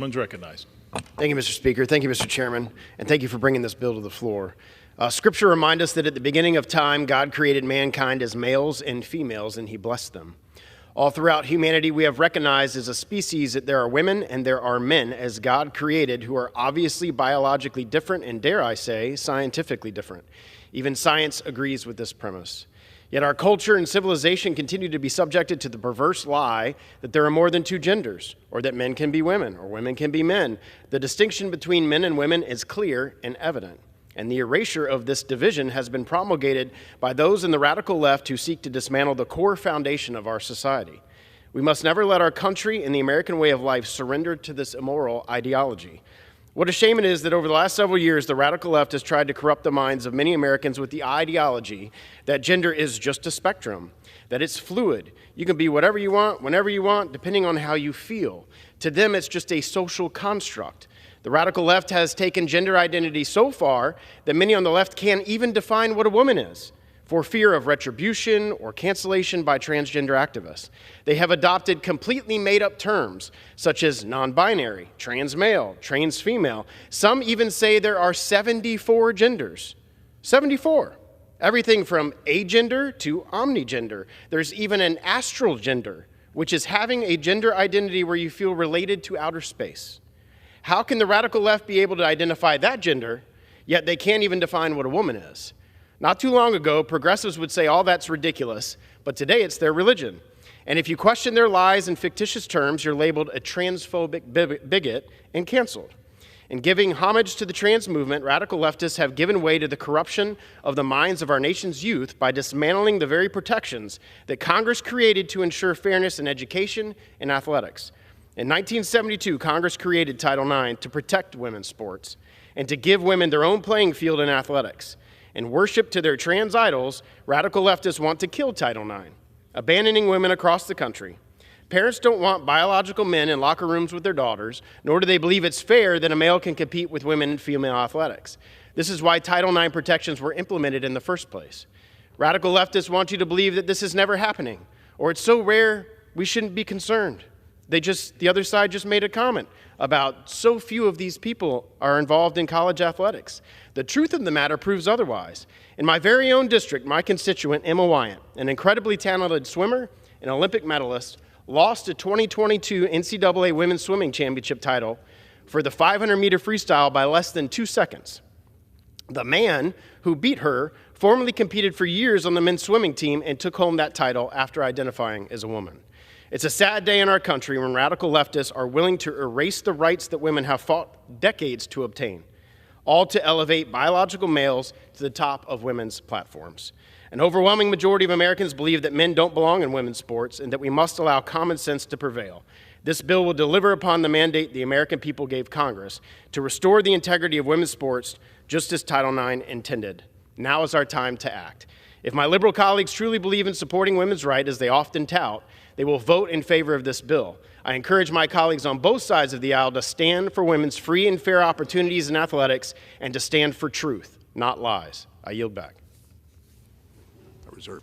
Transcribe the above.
One's recognized. Thank you, Mr. Speaker. Thank you, Mr. Chairman, and thank you for bringing this bill to the floor. Scripture reminds us that at the beginning of time, God created mankind as males and females, and he blessed them. All throughout humanity, we have recognized as a species that there are women and there are men as God created who are obviously biologically different and, dare I say, scientifically different. Even science agrees with this premise. Yet our culture and civilization continue to be subjected to the perverse lie that there are more than two genders, or that men can be women, or women can be men. The distinction between men and women is clear and evident, and the erasure of this division has been promulgated by those in the radical left who seek to dismantle the core foundation of our society. We must never let our country and the American way of life surrender to this immoral ideology. What a shame it is that over the last several years, the radical left has tried to corrupt the minds of many Americans with the ideology that gender is just a spectrum, that it's fluid. You can be whatever you want, whenever you want, depending on how you feel. To them, it's just a social construct. The radical left has taken gender identity so far that many on the left can't even define what a woman is, for fear of retribution or cancellation by transgender activists. They have adopted completely made-up terms, such as non-binary, trans male, trans female. Some even say there are 74 genders. 74. Everything from agender to omnigender. There's even an astral gender, which is having a gender identity where you feel related to outer space. How can the radical left be able to identify that gender, yet they can't even define what a woman is? Not too long ago, progressives would say all that's ridiculous, but today it's their religion. And if you question their lies and fictitious terms, you're labeled a transphobic bigot and canceled. In giving homage to the trans movement, radical leftists have given way to the corruption of the minds of our nation's youth by dismantling the very protections that Congress created to ensure fairness in education and athletics. In 1972, Congress created Title IX to protect women's sports and to give women their own playing field in athletics. In worship to their trans idols, radical leftists want to kill Title IX, abandoning women across the country. Parents don't want biological men in locker rooms with their daughters, nor do they believe it's fair that a male can compete with women in female athletics. This is why Title IX protections were implemented in the first place. Radical leftists want you to believe that this is never happening, or it's so rare we shouldn't be concerned. The other side just made a comment about so few of these people are involved in college athletics. The truth of the matter proves otherwise. In my very own district, my constituent, Emma Wyant, an incredibly talented swimmer and Olympic medalist, lost a 2022 NCAA Women's Swimming Championship title for the 500-meter freestyle by less than 2 seconds. The man who beat her formerly competed for years on the men's swimming team and took home that title after identifying as a woman. It's a sad day in our country when radical leftists are willing to erase the rights that women have fought decades to obtain, all to elevate biological males to the top of women's platforms. An overwhelming majority of Americans believe that men don't belong in women's sports and that we must allow common sense to prevail. This bill will deliver upon the mandate the American people gave Congress to restore the integrity of women's sports, just as Title IX intended. Now is our time to act. If my liberal colleagues truly believe in supporting women's rights, as they often tout, they will vote in favor of this bill. I encourage my colleagues on both sides of the aisle to stand for women's free and fair opportunities in athletics and to stand for truth, not lies. I yield back. I reserve.